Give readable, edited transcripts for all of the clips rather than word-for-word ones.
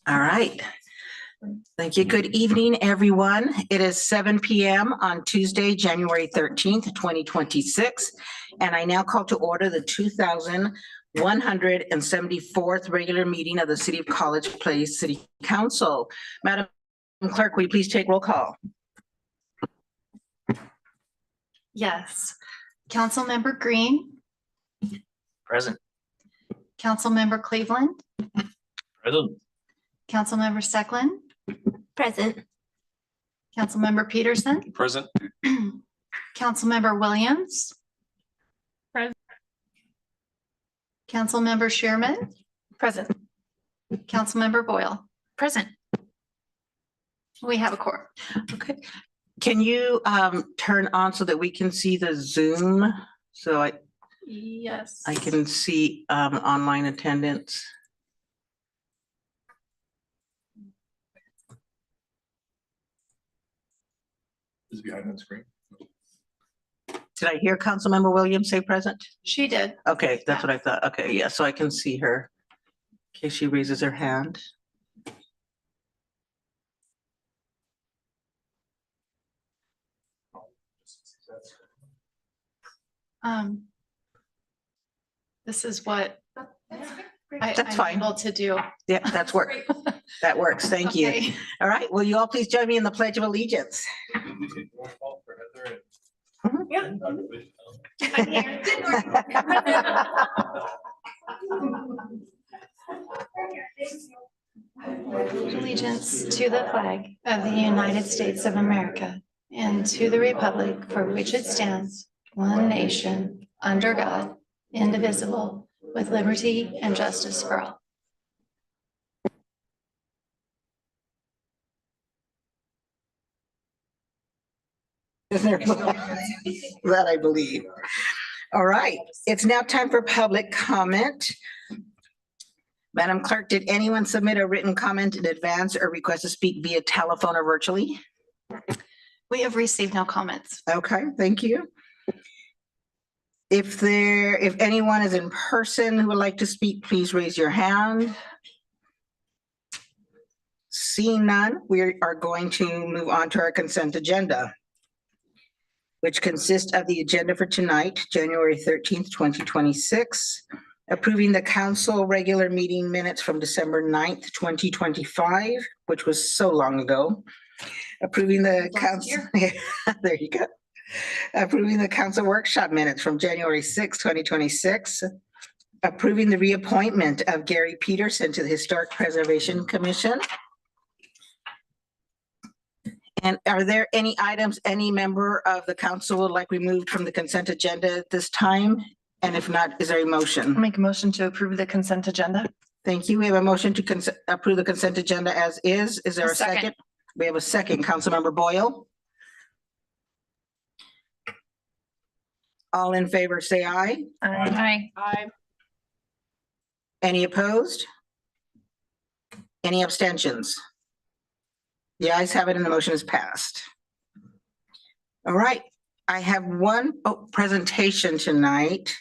All right. Thank you. Good evening, everyone. It is 7 p.m. on Tuesday, January 13th, 2026. And I now call to order the 2174th regular meeting of the City of College Place City Council. Madam Clerk, will you please take roll call? Yes. Councilmember Green, Present. Councilmember Cleveland, Present. Councilmember Steckland, Present. Councilmember Peterson, Present. Councilmember Williams. Present. Councilmember Shearman, Present. Councilmember Boyle. Present. We have a quorum. Okay. Can you turn on so that we can see the Zoom? So I Yes. can see online attendance. Is behind the screen. Did I hear Councilmember Williams say present? She did. Okay, that's what I thought. Okay, yeah, so I can see her. In case she raises her hand. This is what That's I'm fine. able to do. Yeah, that's work. That works. Thank you. Okay. All right, will you all please join me in the Pledge of Allegiance? Allegiance to the flag of the United States of America and to the republic for which it stands, one nation, under God, indivisible, with liberty and justice for all. That I believe. All right, it's now time for public comment. Madam Clerk, did anyone submit a written comment in advance or request to speak via telephone or virtually? We have received no comments. Okay, thank you. If anyone is in person who would like to speak, please raise your hand. Seeing none, we are going to move on to our consent agenda, which consists of the agenda for tonight, January 13th, 2026, approving the council regular meeting minutes from December 9th, 2025, which was so long ago. Approving the council, there you go. Approving the council workshop minutes from January 6th, 2026. Approving the reappointment of Gary Peterson to the Historic Preservation Commission. And are there any items any member of the council would like removed from the consent agenda at this time? And if not, is there a motion? I'll make a motion to approve the consent agenda. Thank you. We have a motion to approve the consent agenda as is. Is there a Second. second? We have a second. Councilmember Boyle. All in favor, say aye. Aye. Any opposed? Any abstentions? The ayes have it and the motion is passed. All right, I have one presentation tonight,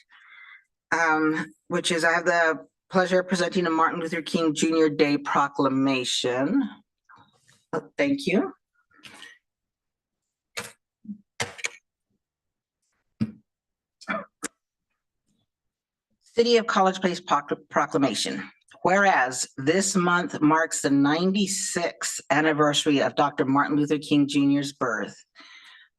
which is I have the pleasure of presenting a Martin Luther King Jr. Day proclamation. Thank you. City of College Place proclamation. Whereas this month marks the 96th anniversary of Dr. Martin Luther King Jr.'s birth.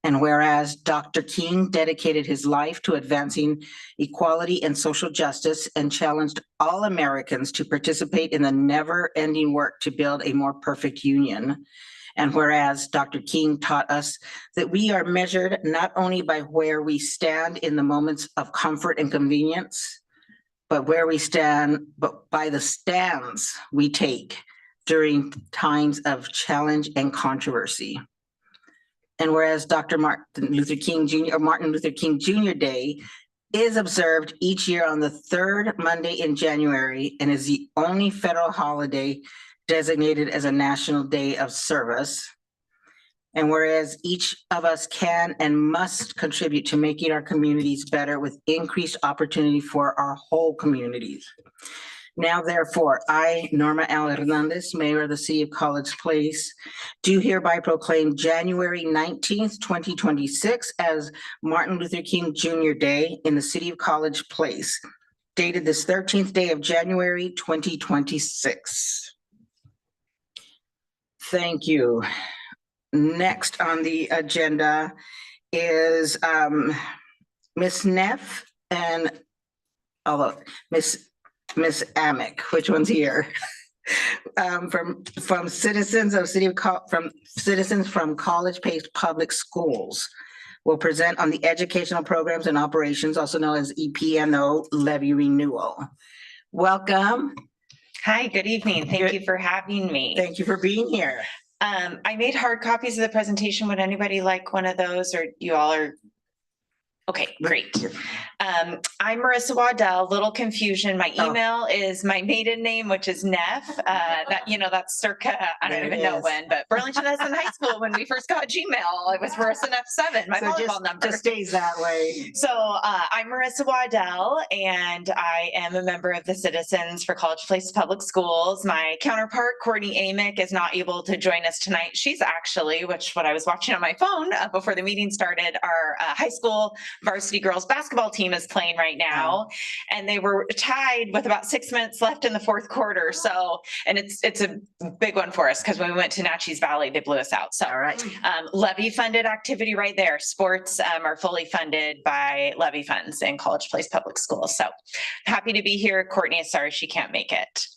And whereas Dr. King dedicated his life to advancing equality and social justice and challenged all Americans to participate in the never-ending work to build a more perfect union. And whereas Dr. King taught us that we are measured not only by where we stand in the moments of comfort and convenience, but where we stand, but by the stands we take during times of challenge and controversy. And whereas Dr. Martin Luther King Jr. Day is observed each year on the third Monday in January and is the only federal holiday designated as a national day of service. And whereas each of us can and must contribute to making our communities better with increased opportunity for our whole communities. Now therefore, I, Norma L. Hernandez, Mayor of the City of College Place, do hereby proclaim January 19th, 2026 as Martin Luther King Jr. Day in the City of College Place, dated this 13th day of January, 2026. Thank you. Next on the agenda is Ms. Neff and Miss Amick. Which one's here? From citizens of Citizens from College Place Public Schools will present on the educational programs and operations, also known as EPNO levy renewal. Welcome. Hi, good evening. Thank you for having me. Thank you for being here. I made hard copies of the presentation. Would anybody like one of those, or you all are? Okay, great. I'm Marissa Waddell. Little confusion. My Oh. email is my maiden name, which is Neff. That's circa, I don't There even it know is. when, but Burlington Hudson High School, when we first got Gmail, it was Marissa Neff 7, my So volleyball number. just stays that way. So I'm Marissa Waddell, and I am a member of the Citizens for College Place Public Schools. My counterpart, Courtney Amick, is not able to join us tonight. She's actually, what I was watching on my phone before the meeting started, our high school varsity girls basketball team is playing right now, and they were tied with about 6 minutes left in the fourth quarter. So, and it's a big one for us because when we went to Natchez Valley, they blew us out. So All right. levy funded activity right there. Sports are fully funded by levy funds in College Place Public Schools. So happy to be here. Courtney is sorry she can't make it.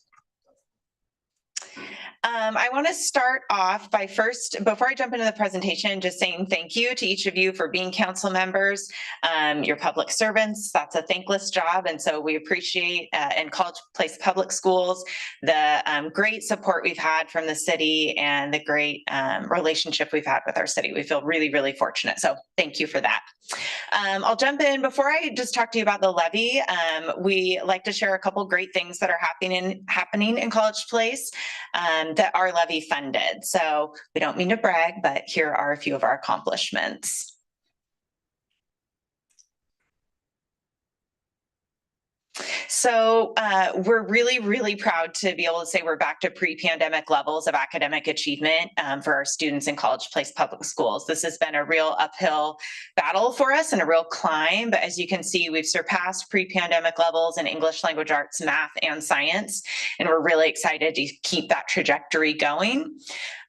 I want to start off by before I jump into the presentation, just saying thank you to each of you for being council members, your public servants. That's a thankless job. And so we appreciate in College Place Public Schools, the great support we've had from the city and the great relationship we've had with our city. We feel really, really fortunate. So thank you for that. I'll jump in. Before I just talk to you about the levy, we like to share a couple great things that are happening in College Place that are levy funded. So we don't mean to brag, but here are a few of our accomplishments. So we're really, really proud to be able to say we're back to pre-pandemic levels of academic achievement for our students in College Place Public Schools. This has been a real uphill battle for us and a real climb, but as you can see, we've surpassed pre-pandemic levels in English language arts, math, and science, and we're really excited to keep that trajectory going.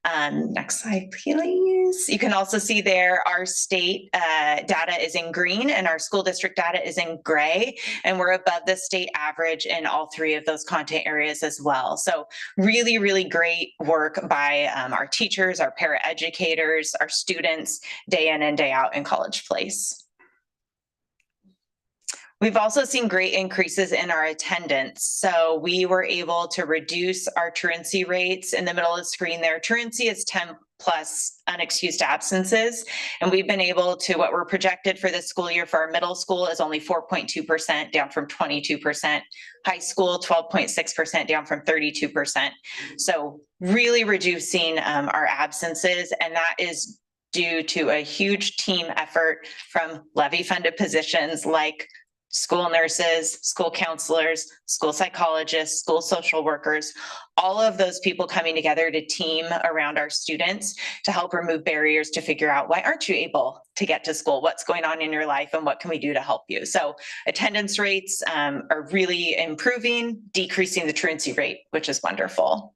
Next slide, please. You can also see there our state data is in green and our school district data is in gray, and we're above the state average in all three of those content areas as well. So really, really great work by our teachers, our paraeducators, our students, day in and day out in College Place. We've also seen great increases in our attendance. So we were able to reduce our truancy rates. In the middle of the screen there, truancy is 10 plus unexcused absences. And we've been able to, what we're projected for this school year for our middle school is only 4.2%, down from 22%. High school, 12.6%, down from 32%. So really reducing our absences, and that is due to a huge team effort from levy funded positions like school nurses, school counselors, school psychologists, school social workers, all of those people coming together to team around our students to help remove barriers to figure out why aren't you able to get to school? What's going on in your life and what can we do to help you? So attendance rates are really improving, decreasing the truancy rate, which is wonderful.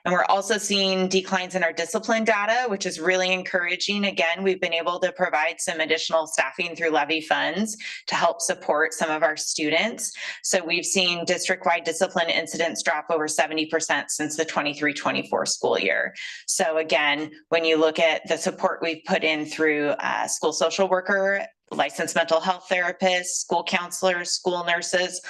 And we're also seeing declines in our discipline data, which is really encouraging. Again, we've been able to provide some additional staffing through levy funds to help support some of our students. So we've seen district-wide discipline incidents drop over 70% since the 23-24 school year. So again, when you look at the support we've put in through school social worker, licensed mental health therapists, school counselors, school nurses,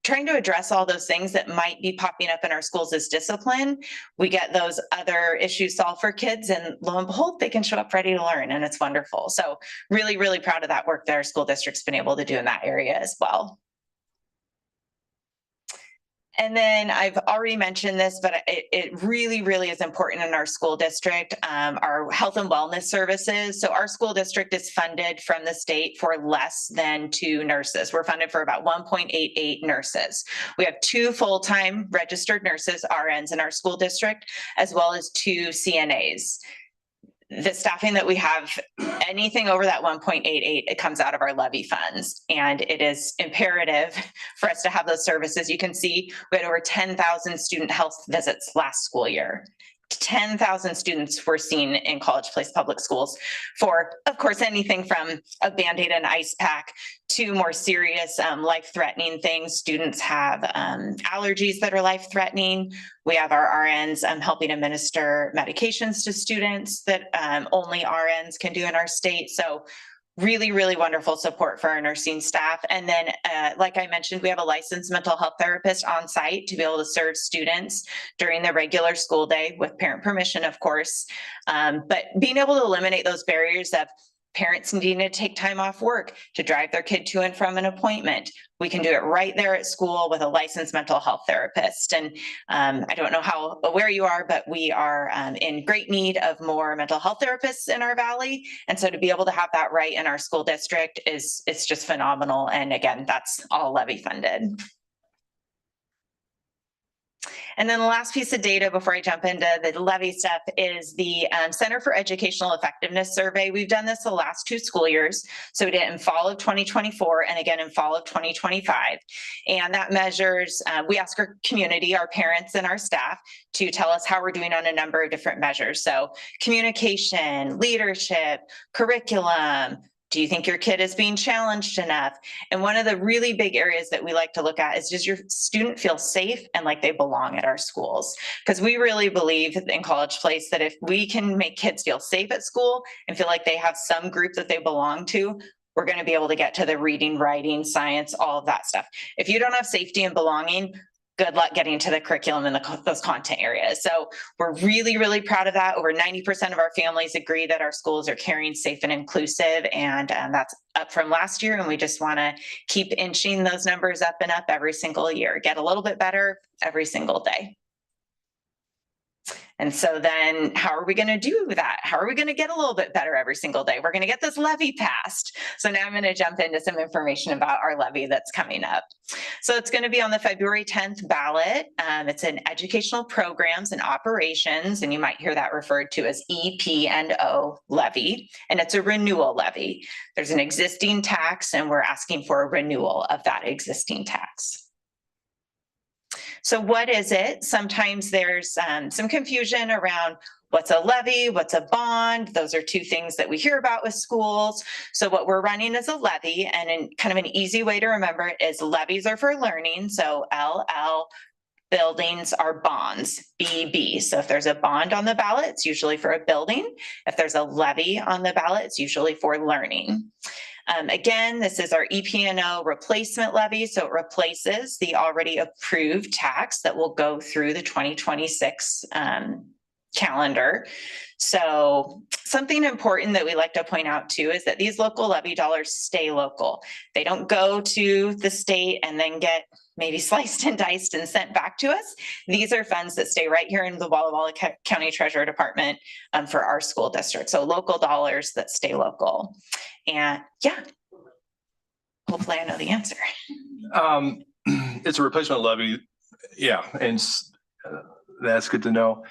trying to address all those things that might be popping up in our schools as discipline, we get those other issues solved for kids, and lo and behold, they can show up ready to learn, and it's wonderful. So really, really proud of that work that our school district's been able to do in that area as well. And then I've already mentioned this, but it really, really is important in our school district, our health and wellness services. So our school district is funded from the state for less than 2 nurses. We're funded for about 1.88 nurses. We have 2 full-time registered nurses, RNs, in our school district, as well as 2 CNAs. The staffing that we have, anything over that 1.88, it comes out of our levy funds. And it is imperative for us to have those services. You can see we had over 10,000 student health visits last school year. 10,000 students were seen in College Place Public Schools for, of course, anything from a Band-Aid and ice pack to more serious life-threatening things. Students have allergies that are life-threatening. We have our RNs helping administer medications to students that only RNs can do in our state. So really, really wonderful support for our nursing staff. And then, like I mentioned, we have a licensed mental health therapist on site to be able to serve students during the regular school day with parent permission, of course. But being able to eliminate those barriers of parents needing to take time off work to drive their kid to and from an appointment. We can do it right there at school with a licensed mental health therapist. And I don't know how aware you are, but we are in great need of more mental health therapists in our valley. And so to be able to have that right in our school district it's just phenomenal. And again, that's all levy funded. And then the last piece of data before I jump into the levy stuff is the Center for Educational Effectiveness Survey. We've done this the last 2 school years. So we did it in fall of 2024 and again in fall of 2025. And that measures, we ask our community, our parents and our staff to tell us how we're doing on a number of different measures. So communication, leadership, curriculum. Do you think your kid is being challenged enough? And one of the really big areas that we like to look at is, does your student feel safe and like they belong at our schools? Because we really believe in College Place that if we can make kids feel safe at school and feel like they have some group that they belong to, we're going to be able to get to the reading, writing, science, all of that stuff. If you don't have safety and belonging, good luck getting to the curriculum and those content areas. So we're really, really proud of that. Over 90% of our families agree that our schools are caring, safe, and inclusive. And that's up from last year. And we just want to keep inching those numbers up and up every single year, get a little bit better every single day. And so then how are we going to do that? How are we going to get a little bit better every single day? We're going to get this levy passed. So now I'm going to jump into some information about our levy that's coming up. So it's going to be on the February 10th ballot. It's in educational programs and operations, and you might hear that referred to as EP&O levy, and it's a renewal levy. There's an existing tax, and we're asking for a renewal of that existing tax. So what is it? Sometimes there's some confusion around what's a levy, what's a bond. Those are 2 things that we hear about with schools. So what we're running is a levy, and in kind of an easy way to remember it is levies are for learning. So LL, buildings are bonds, BB. So if there's a bond on the ballot, it's usually for a building. If there's a levy on the ballot, it's usually for learning. Again, this is our EP&O replacement levy. So it replaces the already approved tax that will go through the 2026 calendar. So something important that we like to point out too is that these local levy dollars stay local. They don't go to the state and then get maybe sliced and diced and sent back to us. These are funds that stay right here in the Walla Walla County Treasurer Department for our school district. So local dollars that stay local. And yeah, hopefully I know the answer. It's a replacement levy. Yeah, and that's good to know.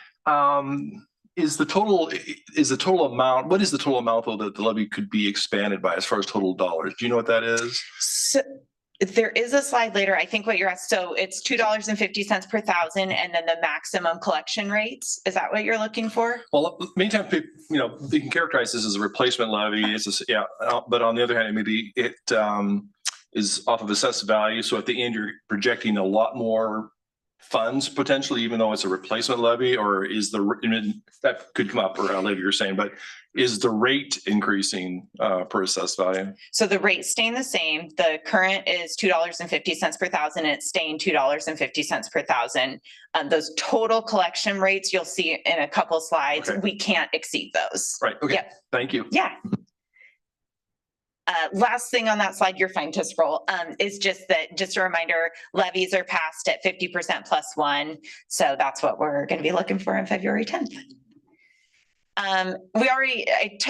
Is the total amount, what is the total amount though that the levy could be expanded by as far as total dollars? Do you know what that is? So there is a slide later. I think what you're asked. So it's $2.50 per thousand, and then the maximum collection rates. Is that what you're looking for? Well, many times people, they can characterize this as a replacement levy. It's but on the other hand, maybe it is off of assessed value. So at the end, you're projecting a lot more funds potentially, even though it's a replacement levy, or is that could come up around later, you're saying, but is the rate increasing per assessed value? So the rate's staying the same. The current is $2.50 per thousand, and it's staying $2.50 per thousand. Those total collection rates you'll see in a couple slides. Okay. We can't exceed those. Right. Okay. Yep. Thank you. Yeah. Last thing on that slide, you're fine to scroll, is just a reminder, levies are passed at 50% plus one. So that's what we're going to be looking for on February 10th. I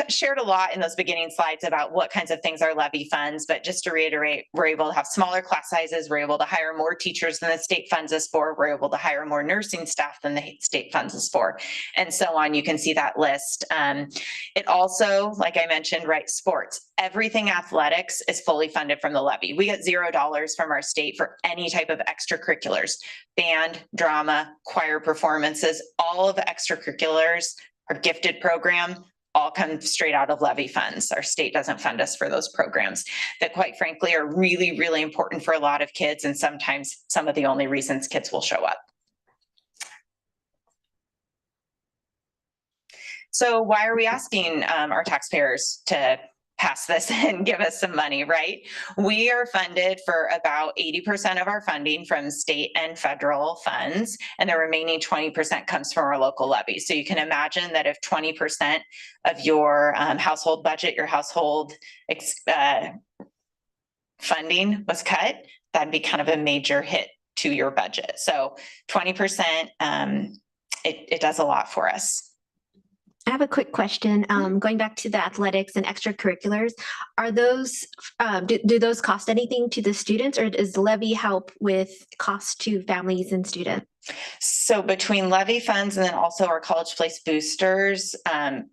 shared a lot in those beginning slides about what kinds of things are levy funds, but just to reiterate, we're able to have smaller class sizes. We're able to hire more teachers than the state funds us for. We're able to hire more nursing staff than the state funds us for, and so on. You can see that list. It also, like I mentioned, right, sports, everything athletics is fully funded from the levy. We get $0 from our state for any type of extracurriculars, band, drama, choir performances, all of the extracurriculars. Our gifted program all come straight out of levy funds. Our state doesn't fund us for those programs that, quite frankly, are really, really important for a lot of kids, and sometimes some of the only reasons kids will show up. So why are we asking our taxpayers to pass this and give us some money, right? We are funded for about 80% of our funding from state and federal funds, and the remaining 20% comes from our local levy. So you can imagine that if 20% of your household budget, your household funding was cut, that'd be kind of a major hit to your budget. So 20%, it does a lot for us. I have a quick question. Going back to the athletics and extracurriculars, are those, do those cost anything to the students, or does the levy help with cost to families and students? So between levy funds and then also our College Place boosters,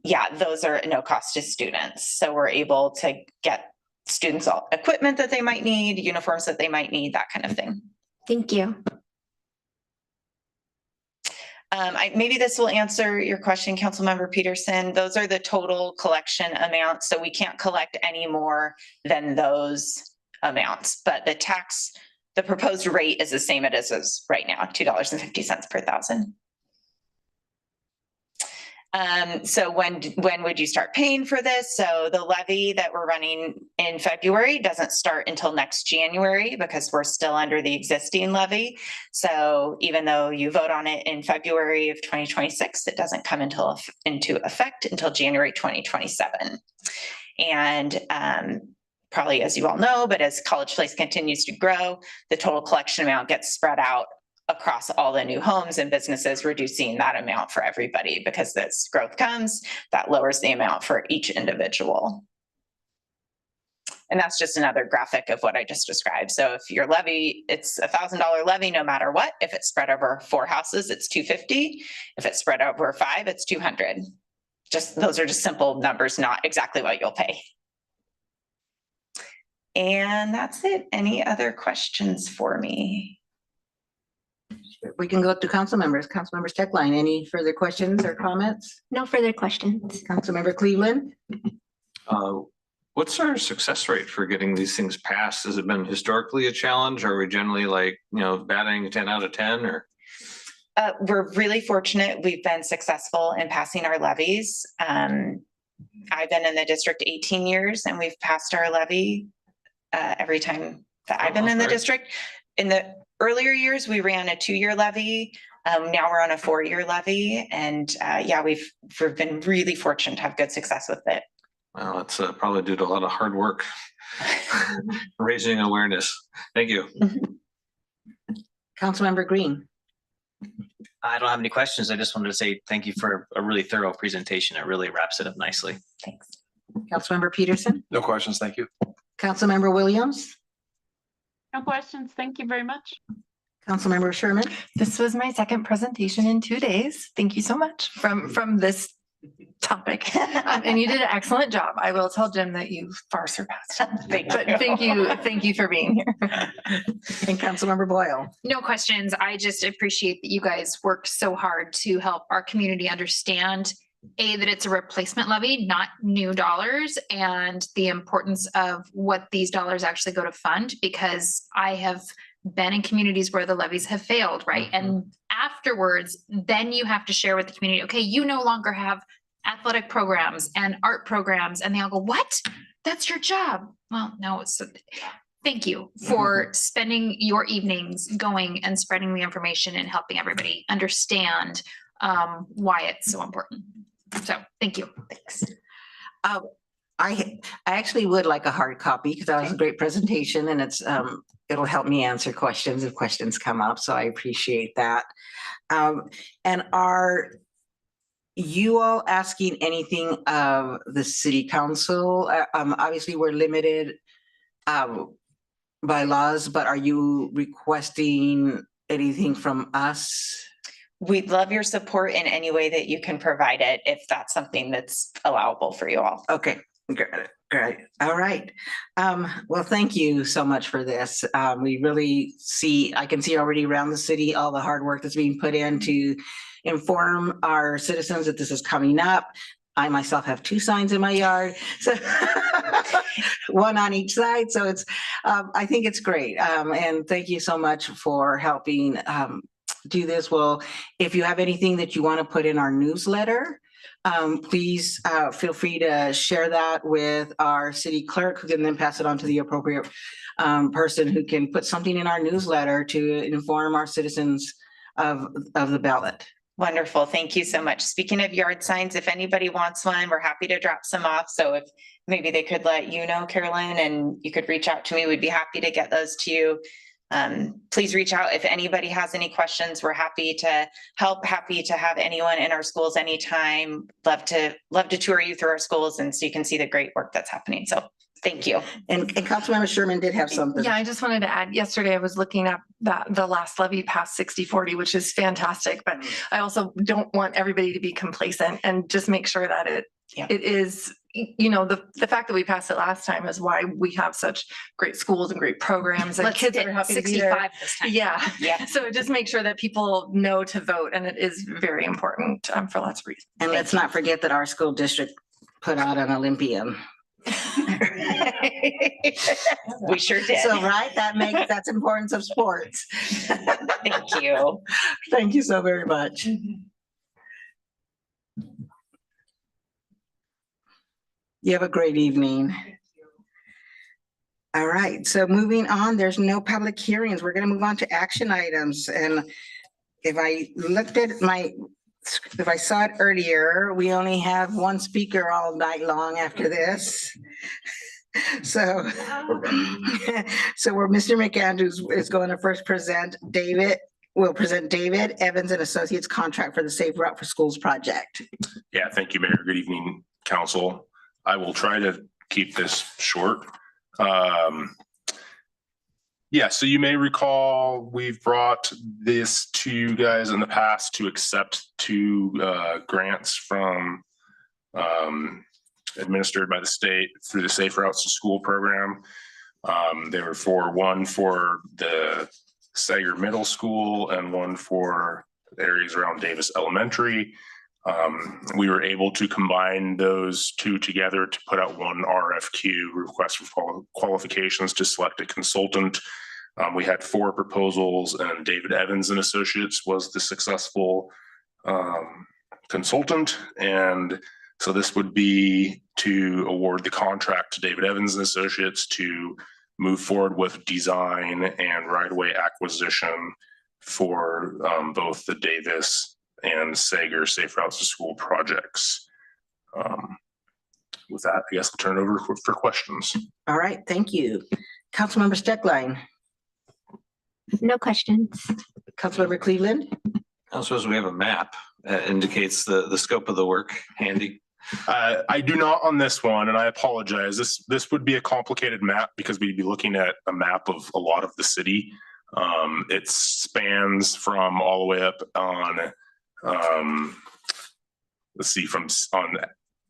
yeah, those are no cost to students. So we're able to get students all equipment that they might need, uniforms that they might need, that kind of thing. Thank you. Maybe this will answer your question, Councilmember Peterson. Those are the total collection amounts. So we can't collect any more than those amounts, but the proposed rate is the same it is right now, $2.50 per thousand. So when would you start paying for this? So the levy that we're running in February doesn't start until next January because we're still under the existing levy. So even though you vote on it in February of 2026, it doesn't come into effect until January 2027. And probably, as you all know, but as College Place continues to grow, the total collection amount gets spread out across all the new homes and businesses, reducing that amount for everybody, because as growth comes, that lowers the amount for each individual. And that's just another graphic of what I just described. So if your levy, it's $1,000 levy no matter what. If it's spread over 4 houses, it's $250. If it's spread over 5, it's $200. Just those are just simple numbers, not exactly what you'll pay. And that's it. Any other questions for me? We can go up to council members. Councilmember Steckline, any further questions or comments? No further questions. Councilmember Cleveland? What's our success rate for getting these things passed? Has it been historically a challenge? Or are we generally like, batting 10 out of 10 or? We're really fortunate. We've been successful in passing our levies. I've been in the district 18 years and we've passed our levy every time that I've been in the district. In the earlier years, we ran a 2-year levy. Now we're on a 4-year levy. And yeah, we've been really fortunate to have good success with it. Well, it's probably due to a lot of hard work, raising awareness. Thank you. Councilmember Green? I don't have any questions. I just wanted to say thank you for a really thorough presentation. It really wraps it up nicely. Thanks. Councilmember Peterson? No questions. Thank you. Councilmember Williams? No questions. Thank you very much. Councilmember Sherman? This was my second presentation in 2 days. Thank you so much from this topic. And you did an excellent job. I will tell Jim that you far surpassed him. But thank you for being here. And Councilmember Boyle? No questions. I just appreciate that you guys worked so hard to help our community understand that it's a replacement levy, not new dollars, and the importance of what these dollars actually go to fund, because I have been in communities where the levies have failed, right? And afterwards, then you have to share with the community, okay, you no longer have athletic programs and art programs. And they all go, what? That's your job. Well, no, thank you for spending your evenings going and spreading the information and helping everybody understand why it's so important. So thank you. Thanks. I actually would like a hard copy because that was a great presentation and it'll help me answer questions if questions come up. So I appreciate that. And are you all asking anything of the city council? Obviously, we're limited by laws, but are you requesting anything from us? We'd love your support in any way that you can provide it, if that's something that's allowable for you all. Okay, great. All right. Well, thank you so much for this. We really I can see already around the city, all the hard work that's being put in to inform our citizens that this is coming up. I myself have 2 signs in my yard, so one on each side. So I think it's great. And thank you so much for helping do this. Well, if you have anything that you want to put in our newsletter, please feel free to share that with our city clerk, who can then pass it on to the appropriate person who can put something in our newsletter to inform our citizens of the ballot. Wonderful. Thank you so much. Speaking of yard signs, if anybody wants one, we're happy to drop some off. So if maybe they could let you know, Carolyn, and you could reach out to me, we'd be happy to get those to you. Please reach out if anybody has any questions. We're happy to help, happy to have anyone in our schools anytime. Love to tour you through our schools and so you can see the great work that's happening. So thank you. And Councilmember Sherman did have something. Yeah, I just wanted to add, yesterday I was looking at the last levy passed 60/40, which is fantastic, but I also don't want everybody to be complacent and just make sure that it is, the fact that we passed it last time is why we have such great schools and great programs and kids are happy to be there. 65 this time. Yeah. So just make sure that people know to vote, and it is very important for lots of reasons. And let's not forget that our school district put out an Olympian. We sure did. So, right, that's importance of sports. Thank you. Thank you so very much. You have a great evening. All right, so moving on, there's no public hearings. We're going to move on to action items. And if I saw it earlier, we only have 1 speaker all night long after this. So where Mr. McAndrews is going to first present David Evans and Associates contract for the Safe Route for Schools project. Yeah, thank you, Mayor. Good evening, council. I will try to keep this short. Yeah, so you may recall we've brought this to you guys in the past to accept 2 grants from administered by the state through the Safe Routes to School program. They were one for the Sager Middle School and one for areas around Davis Elementary. We were able to combine those 2 together to put out 1 RFQ, request for qualifications, to select a consultant. We had 4 proposals, and David Evans and Associates was the successful consultant. And so this would be to award the contract to David Evans and Associates to move forward with design and right-of-way acquisition for both the Davis and Sager Safe Routes to School projects. With that, I guess I'll turn it over for questions. All right, thank you. Councilmember Steckline. No questions. Councilmember Cleveland. I suppose we have a map that indicates the scope of the work. Handy. I do not on this one, and I apologize. This would be a complicated map because we'd be looking at a map of a lot of the city. It spans from all the way up on, on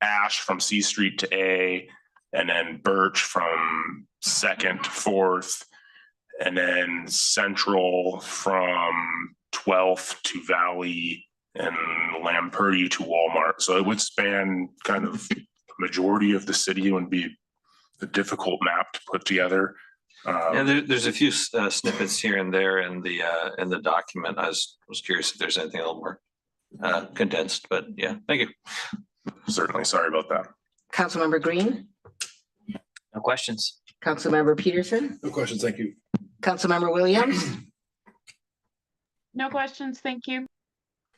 Ash from C Street to A, and then Birch from 2nd to 4th, and then Central from 12th to Valley, and Lamperty to Walmart. So it would span kind of the majority of the city. It would be a difficult map to put together. Yeah, there's a few snippets here and there in the document. I was curious if there's anything a little more condensed, but yeah, thank you. Certainly, sorry about that. Councilmember Green. No questions. Councilmember Peterson. No questions. Thank you. Councilmember Williams. No questions, thank you.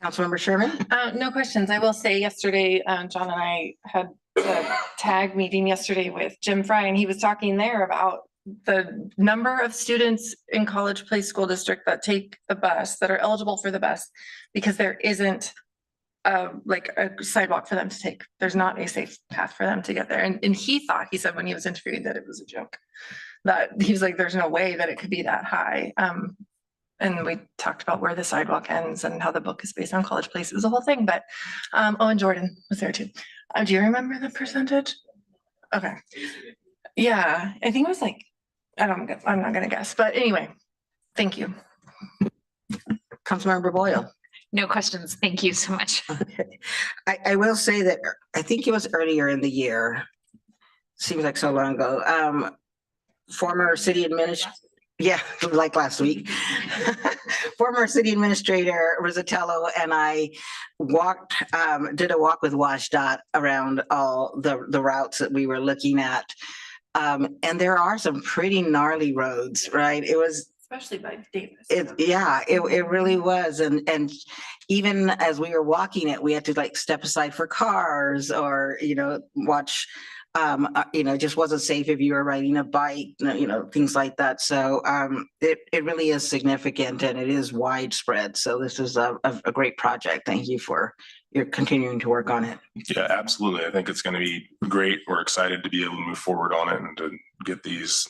Councilmember Sherman. No questions. I will say yesterday, John and I had the tag meeting yesterday with Jim Fry, and he was talking there about the number of students in College Place School District that take the bus, that are eligible for the bus, because there isn't like a sidewalk for them to take. There's not a safe path for them to get there. And he said when he was interviewed that it was a joke. That he was like, there's no way that it could be that high. And we talked about where the sidewalk ends and how the book is based on College Place. It was a whole thing, but and Jordan was there too. Do you remember the percentage? Okay. Yeah, I think it was like, I'm not gonna guess, but anyway, thank you. Councilmember Boyle. No questions. Thank you so much. Okay. I will say that I think it was earlier in the year. Seems like so long ago. Former city administrator, yeah, like last week. Former city administrator Rosatello and I did a walk with WashDOT around all the routes that we were looking at. And there are some pretty gnarly roads, right? It was Especially by Davis. It really was. And even as we were walking it, we had to like step aside for cars or, watch, it just wasn't safe if you were riding a bike, things like that. So it really is significant and it is widespread. So this is a great project. Thank you for your continuing to work on it. Yeah, absolutely. I think it's going to be great. We're excited to be able to move forward on it and to get these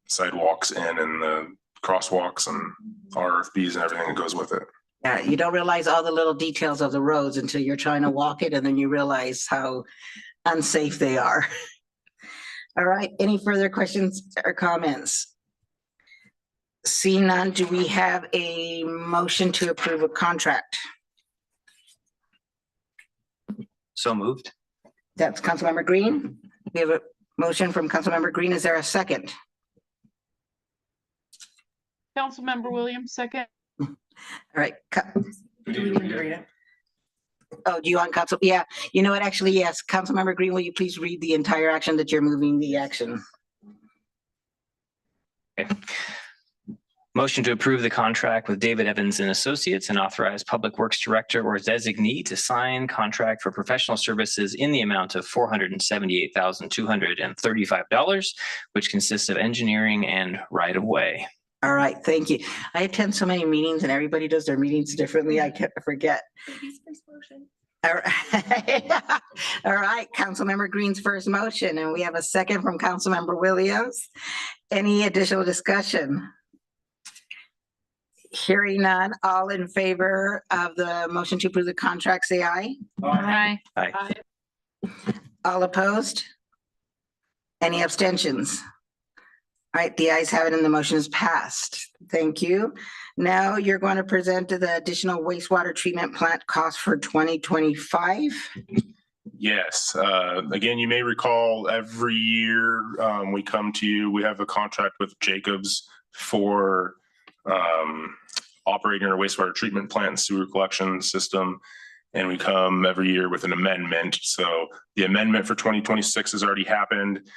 sidewalks in and the crosswalks and RFBs and everything that goes with it. Yeah, you don't realize all the little details of the roads until you're trying to walk it and then you realize how unsafe they are. All right, any further questions or comments? Seeing none, do we have a motion to approve a contract? So moved. That's Councilmember Green. We have a motion from Councilmember Green. Is there a second? Councilmember Williams, second. All right. Do we need to read it? Oh, do you want council? Yeah, you know what? Actually, yes. Councilmember Green, will you please read the entire action that you're moving the action? Okay. Motion to approve the contract with David Evans and Associates and authorize Public Works Director or designee to sign contract for professional services in the amount of $478,235, which consists of engineering and right-of-way. All right, thank you. I attend so many meetings and everybody does their meetings differently. I can't forget. All right. All right, Councilmember Green's first motion, and we have a second from Councilmember Williams. Any additional discussion? Hearing none, all in favor of the motion to approve the contract, say aye. Aye. Aye. All opposed? Any abstentions? All right, the ayes have it and the motion is passed. Thank you. Now you're going to present the additional wastewater treatment plant cost for 2025. Yes, again, you may recall every year we come to you, we have a contract with Jacobs for operating our wastewater treatment plant and sewer collection system. And we come every year with an amendment. So the amendment for 2026 has already happened.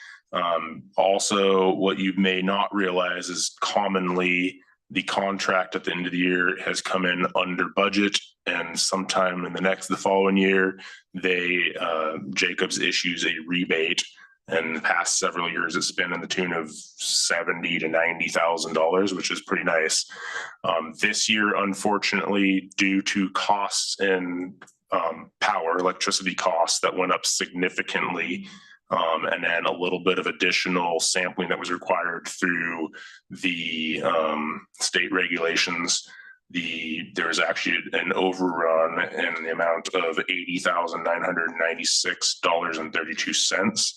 Also, what you may not realize is commonly the contract at the end of the year has come in under budget, and sometime in the following year, Jacobs issues a rebate. And the past several years, it's been in the tune of $70,000 to $90,000, which is pretty nice. This year, unfortunately, due to costs in electricity costs that went up significantly, and then a little bit of additional sampling that was required through the state regulations. There was actually an overrun in the amount of $80,996.32.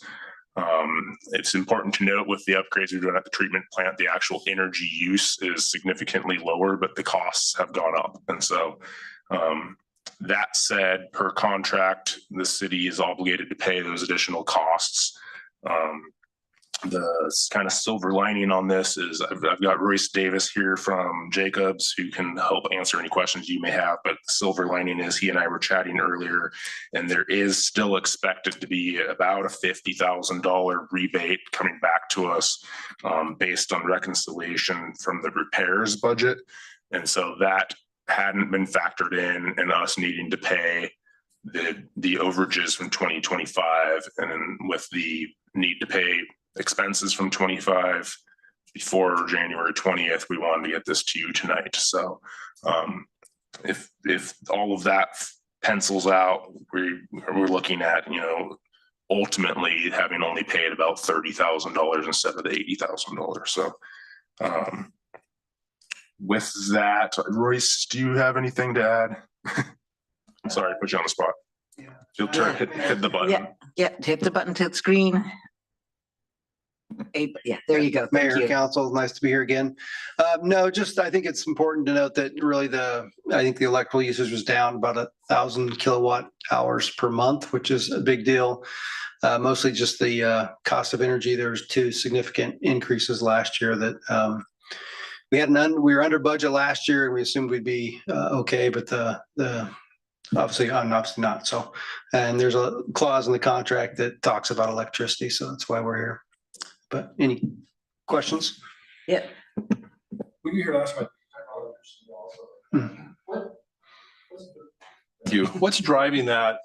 It's important to note with the upgrades we're doing at the treatment plant, the actual energy use is significantly lower, but the costs have gone up. And so that said, per contract, the city is obligated to pay those additional costs. The kind of silver lining on this is I've got Royce Davis here from Jacobs who can help answer any questions you may have. But the silver lining is he and I were chatting earlier, and there is still expected to be about a $50,000 rebate coming back to us based on reconciliation from the repairs budget. And so that hadn't been factored in us needing to pay the overages from 2025 and then with the need to pay expenses from 25 before January 20th, we wanted to get this to you tonight. So if all of that pencils out, we're looking at, ultimately having only paid about $30,000 instead of the $80,000. So with that, Royce, do you have anything to add? Sorry, put you on the spot. Yeah. You'll turn, hit the button. Yeah, hit the button to the screen. Yeah, there you go. Thank Mayor, you. council, nice to be here again. No, just I think it's important to note that really I think the electrical usage was down about 1,000 kilowatt hours per month, which is a big deal. Mostly just the cost of energy. There's 2 significant increases last year that we were under budget last year and we assumed we'd be okay, but the obviously not. So, and there's a clause in the contract that talks about electricity. So that's why we're here. But any questions? Yeah. We were here last time. What's driving that?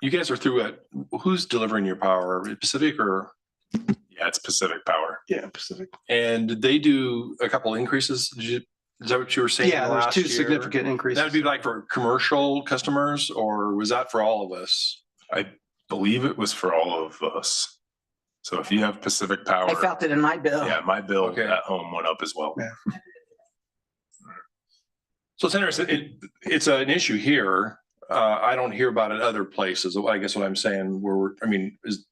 You guys are through it. Who's delivering your power? Pacific or? Yeah, it's Pacific Power. Yeah, Pacific. And did they do a couple increases? Is that what you were saying? Yeah, there's last 2 year? significant increases. That'd be like for commercial customers, or was that for all of us? I believe it was for all of us. So if you have Pacific Power. I felt it in my bill. Yeah, my bill Okay. at home went up as well. Yeah. So it's interesting. It's an issue here. I don't hear about it other places. I guess what I'm saying, is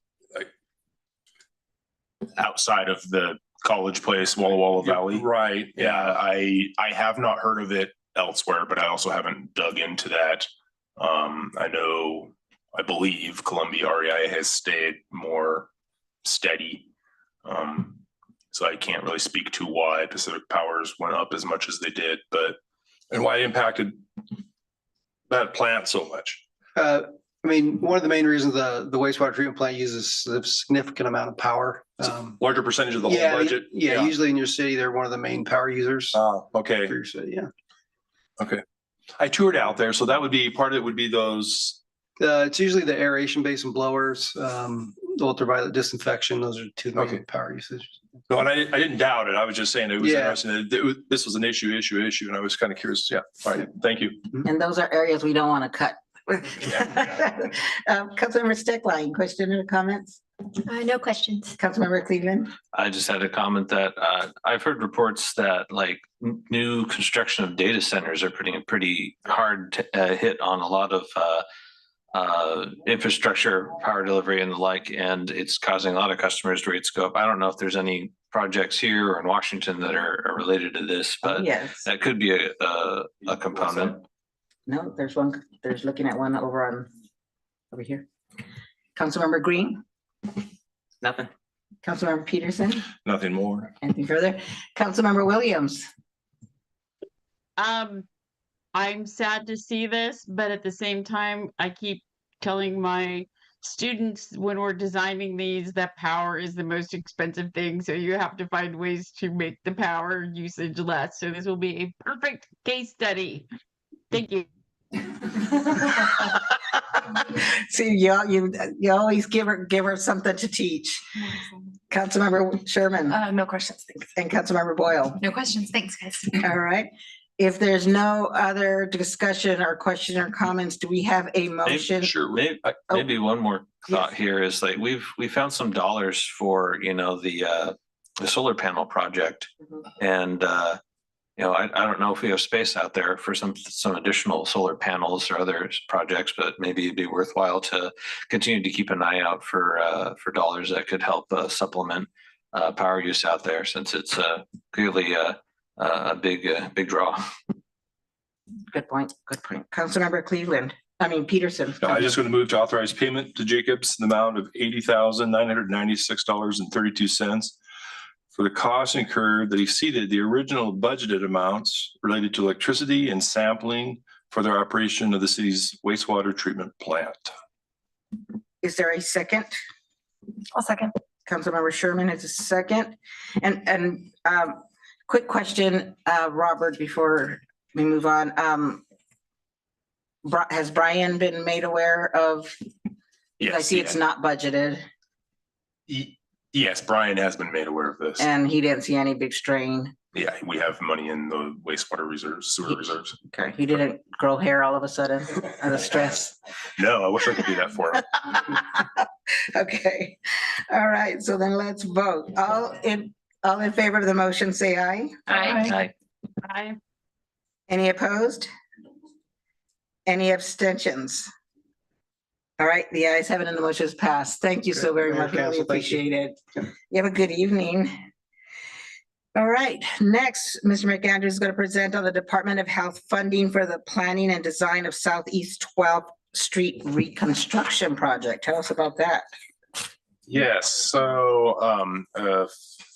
Outside of the College Place, Walla Walla Valley. right. Yeah, I have not heard of it elsewhere, but I also haven't dug into that. I believe Columbia REI has stayed more steady. So I can't really speak to why Pacific Powers went up as much as they did, but And why it impacted that plant so much. One of the main reasons the wastewater treatment plant uses a significant amount of power. Larger percentage of the whole Yeah, budget. yeah, usually in your city, they're one of the main power users. Okay. For your city, yeah. I toured out there, so that would be part of it. Would be those. It's usually the aeration basin blowers, ultraviolet disinfection. Those are 2 main Okay. power usages. No, and I didn't doubt it. I was just saying it was Yeah. interesting. This was an issue, and I was kind of curious. Yeah. All right. Thank you. And those are areas we don't want to cut. Councilmember Steckline, question or comments? No questions. Councilmember Cleveland? I just had a comment that I've heard reports that new construction of data centers are putting a pretty hard hit on a lot of infrastructure, power delivery and the like, and it's causing a lot of customers to rates go up. I don't know if there's any projects here or in Washington that are related to this, but Yes. that could be a component. No, there's looking at one over here. Councilmember Green? Nothing. Councilmember Peterson? Nothing more. Anything further? Councilmember Williams? I'm sad to see this, but at the same time, I keep telling my students when we're designing these that power is the most expensive thing. So you have to find ways to make the power usage less. So this will be a perfect case study. Thank you. See, you always give her something to teach. Councilmember Sherman No questions. Thanks. and Councilmember Boyle. No questions. Thanks, guys. All right. If there's no other discussion or question or comments, do we have a motion? Sure. Maybe one more thought here is we found some dollars for, the solar panel project. And, I don't know if we have space out there for some additional solar panels or other projects, but maybe it'd be worthwhile to continue to keep an eye out for dollars that could help supplement power use out there, since it's clearly a big draw. Good point. Good point. Councilmember Peterson. No, I'm just going to move to authorize payment to Jacobs in the amount of $80,996.32 for the costs incurred that exceeded the original budgeted amounts related to electricity and sampling for their operation of the city's wastewater treatment plant. Is there a second? I'll second. Councilmember Sherman is a second. And quick question, Robert, before we move on. Has Brian been made aware of, I Yes, see it's not budgeted yes, Brian has been made aware of this. and he didn't see any big strain. Yeah, we have money in the wastewater reserves, sewer reserves. Okay, he didn't grow hair all of a sudden out of stress. No, I wish I could do that for him. Okay, all right, so then let's vote. All in favor of the motion, say aye. Aye. I, Any opposed? Any abstentions? All right, the ayes have it and the motion is passed. Thank you so very Mayor, much. Really council, thank you. appreciate it. You have a good evening. All right, next, Mr. McAndrews is going to present on the Department of Health funding for the planning and design of Southeast 12th Street reconstruction project. Tell us about that. Yes, so a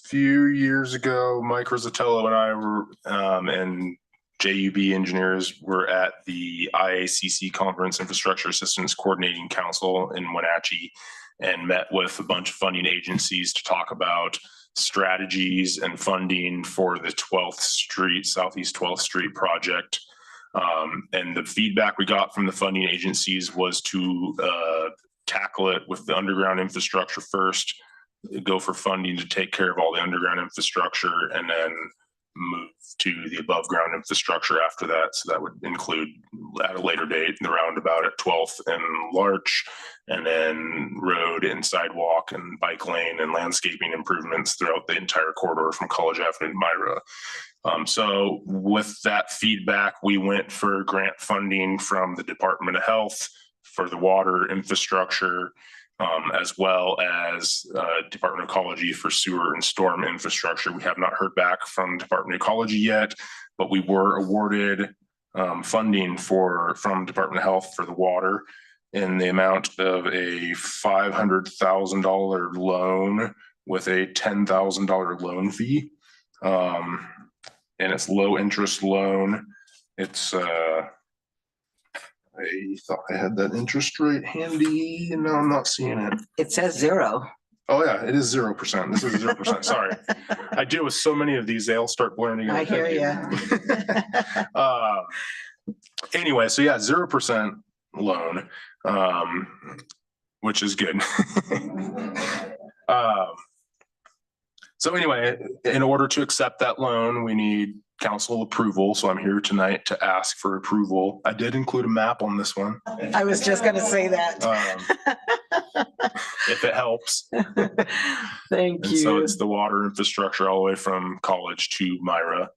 few years ago, Mike Rizzatello and I were and JUB engineers were at the IACC Conference Infrastructure Assistance Coordinating Council in Wenatchee and met with a bunch of funding agencies to talk about strategies and funding for the 12th Street, Southeast 12th Street project. And the feedback we got from the funding agencies was to tackle it with the underground infrastructure first, go for funding to take care of all the underground infrastructure, and then move to the above ground infrastructure after that. So that would include at a later date, the roundabout at 12th and Larch, and then road and sidewalk and bike lane and landscaping improvements throughout the entire corridor from College Avenue to Myra. So with that feedback, we went for grant funding from the Department of Health for the water infrastructure, as well as Department of Ecology for sewer and storm infrastructure. We have not heard back from Department of Ecology yet, but we were awarded funding from Department of Health for the water in the amount of a $500,000 loan with a $10,000 loan fee. And it's low interest loan. It's I thought I had that interest rate handy, and now I'm not seeing it. It says 0. Oh yeah, it is 0%. This is 0%. Sorry. I deal with so many of these, they all start blurring together. I hear Thank you. Anyway, so yeah, 0% loan, which is good. So anyway, in order to accept that loan, we need council approval. So I'm here tonight to ask for approval. I did include a map on this one. I was just going to say that. If it helps. Thank And so you. it's the water infrastructure all the way from College to Myra.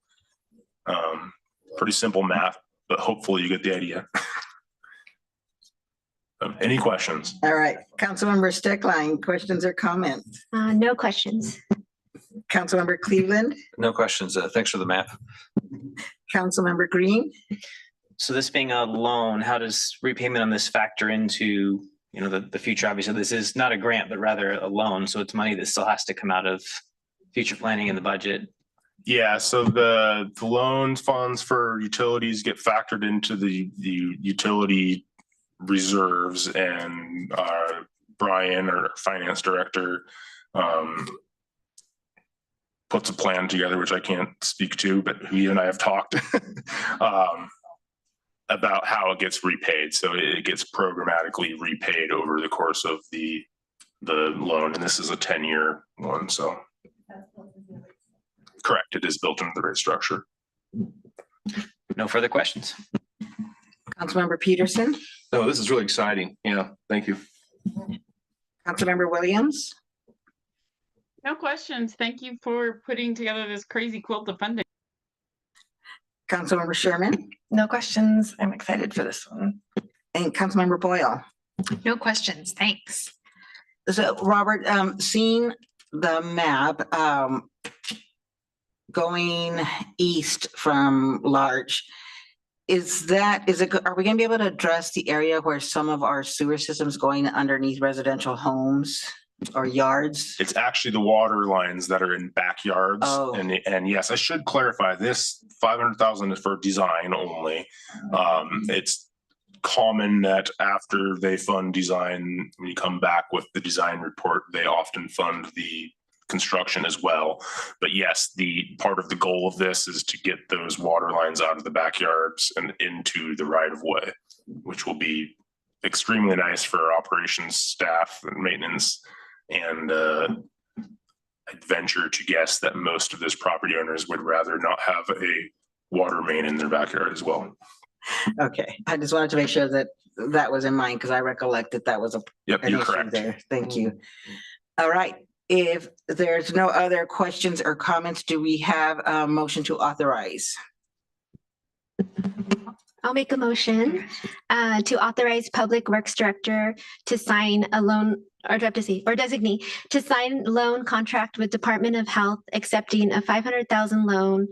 Pretty simple math, but hopefully you get the idea. Any questions? All right, Councilmember Steckline, questions or comments? No questions. Councilmember Cleveland, No questions. Thanks for the map. Councilmember Green, So this being a loan, how does repayment on this factor into, the future? Obviously, this is not a grant, but rather a loan. So it's money that still has to come out of future planning in the budget. Yeah, so the loans funds for utilities get factored into the utility reserves, and Brian, our finance director, puts a plan together, which I can't speak to, but he and I have talked about how it gets repaid. So it gets programmatically repaid over the course of the loan, and this is a 10-year one. So correct, it is built into the rate structure. No further questions. Councilmember Peterson, No, this is really exciting. Yeah, thank you. Councilmember Williams, no questions. Thank you for putting together this crazy quilt of funding. Councilmember Sherman, No questions. I'm excited for this one. and Councilmember Boyle. No questions. Thanks. So Robert, seeing the map, going east from Larch, are we gonna be able to address the area where some of our sewer systems going underneath residential homes or yards? It's actually the water lines that are in backyards. Oh. And yes, I should clarify, this 500,000 is for design only. It's common that after they fund design, when you come back with the design report, they often fund the construction as well. But yes, the part of the goal of this is to get those water lines out of the backyards and into the right of way. which will be extremely nice for operations staff and maintenance. And I'd venture to guess that most of those property owners would rather not have a water main in their backyard as well. Okay, I just wanted to make sure that that was in mind because I recollect that that was a. Yep, an you're issue correct. there. Thank you. All right, if there's no other questions or comments, do we have a motion to authorize? I'll make a motion to authorize Public Works Director to sign a loan, or do I have to say, or designee, to sign loan contract with Department of Health, accepting a 500,000 loan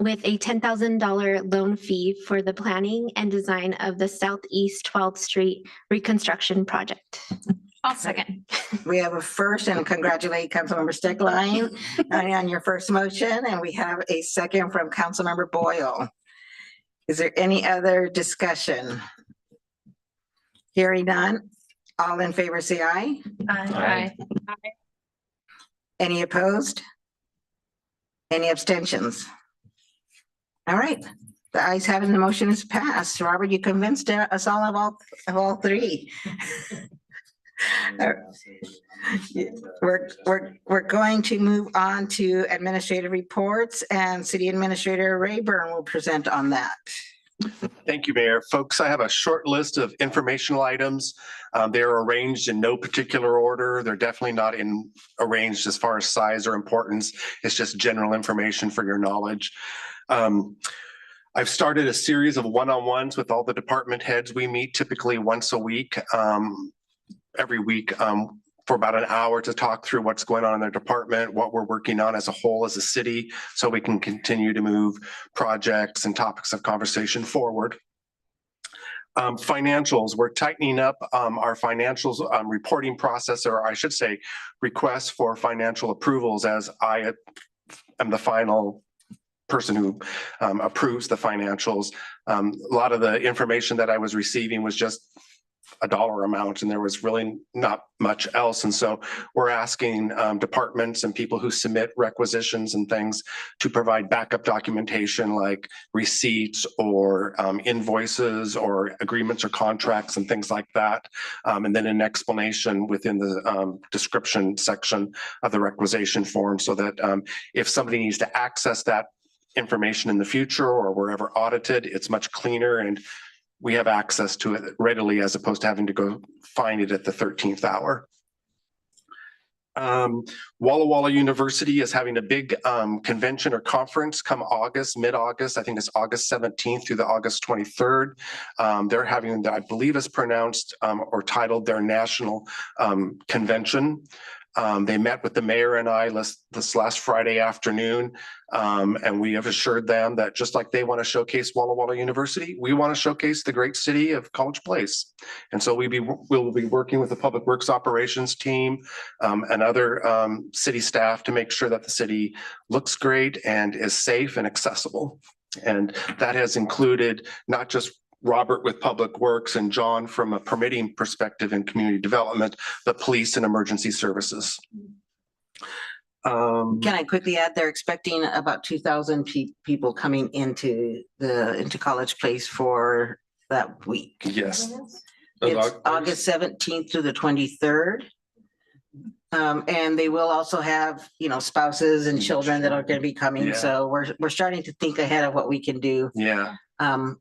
with a $10,000 loan fee for the planning and design of the Southeast 12th Street reconstruction project. I'll second. We have a first, and congratulate Councilmember Steckline on your first motion, and we have a second from Councilmember Boyle. Is there any other discussion? Hearing none, all in favor say aye. Aye. Any opposed? Any abstentions? All right, the ayes having the motion is passed. Robert, you convinced us all of all three. We're going to move on to administrative reports, and City Administrator Rayburn will present on that. Thank you, Mayor. Folks, I have a short list of informational items. They're arranged in no particular order. They're definitely not arranged as far as size or importance. It's just general information for your knowledge. I've started a series of one-on-ones with all the department heads. We meet typically once a week, every week, for about an hour to talk through what's going on in their department, what we're working on as a whole as a city, so we can continue to move projects and topics of conversation forward. Financials, we're tightening up our financials reporting process, or I should say requests for financial approvals, as I am the final person who approves the financials. A lot of the information that I was receiving was just a dollar amount, and there was really not much else. And so we're asking departments and people who submit requisitions and things to provide backup documentation like receipts or invoices or agreements or contracts and things like that. And then an explanation within the description section of the requisition form, so that if somebody needs to access that information in the future or we're ever audited, it's much cleaner and we have access to it readily, as opposed to having to go find it at the 13th hour. Walla Walla University is having a big convention or conference come August, mid-August. I think it's August 17th through the August 23rd. They're having, I believe is pronounced or titled their national convention. They met with the mayor and I this last Friday afternoon, and we have assured them that just like they want to showcase Walla Walla University, we want to showcase the great city of College Place. And so we'll be working with the Public Works Operations team and other city staff to make sure that the city looks great and is safe and accessible. And that has included not just Robert with Public Works and John from a permitting perspective and community development, but police and emergency services. Can I quickly add, they're expecting about 2,000 people coming into College Place for that week. Yes. It's August 17th to the 23rd. And they will also have, spouses and children that are going to be coming. Yeah. So we're starting to think ahead of what we can do. Yeah.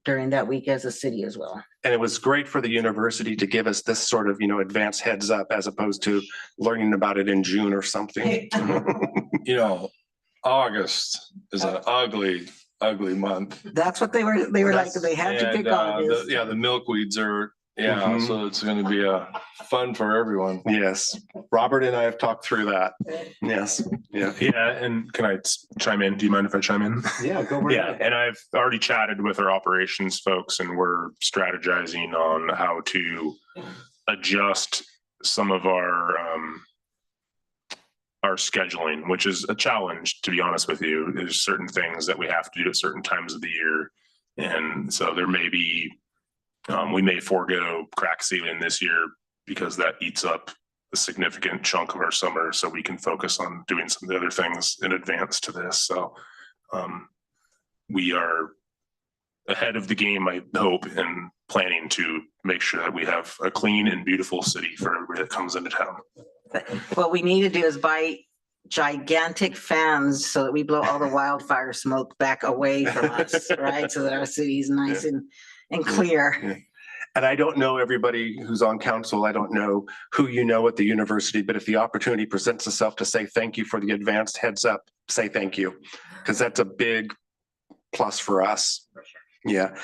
During that week as a city as well. And it was great for the university to give us this sort of, advance heads up, as opposed to learning about it in June or something. August is an ugly month. That's what they were like, they had to pick August. The milkweeds are, Mhm. so it's gonna be fun for everyone. Yes. Robert and I have talked through that. Yes. Yeah. Yeah, and can I chime in? Do you mind if I chime in? Yeah, go right Yeah, ahead. and I've already chatted with our operations folks, and we're strategizing on how to adjust some of our scheduling, which is a challenge, to be honest with you. There's certain things that we have to do at certain times of the year. And so there may be, we may forego crack sealing this year because that eats up a significant chunk of our summer, so we can focus on doing some of the other things in advance to this. So we are ahead of the game, I hope, and planning to make sure that we have a clean and beautiful city for everybody that comes into town. What we need to do is buy gigantic fans so that we blow all the wildfire smoke back away from us, right? So that our city is nice and clear. And I don't know everybody who's on council. I don't know who you know at the university, but if the opportunity presents itself to say thank you for the advanced heads up, say thank you, because that's a big plus for us. Yeah.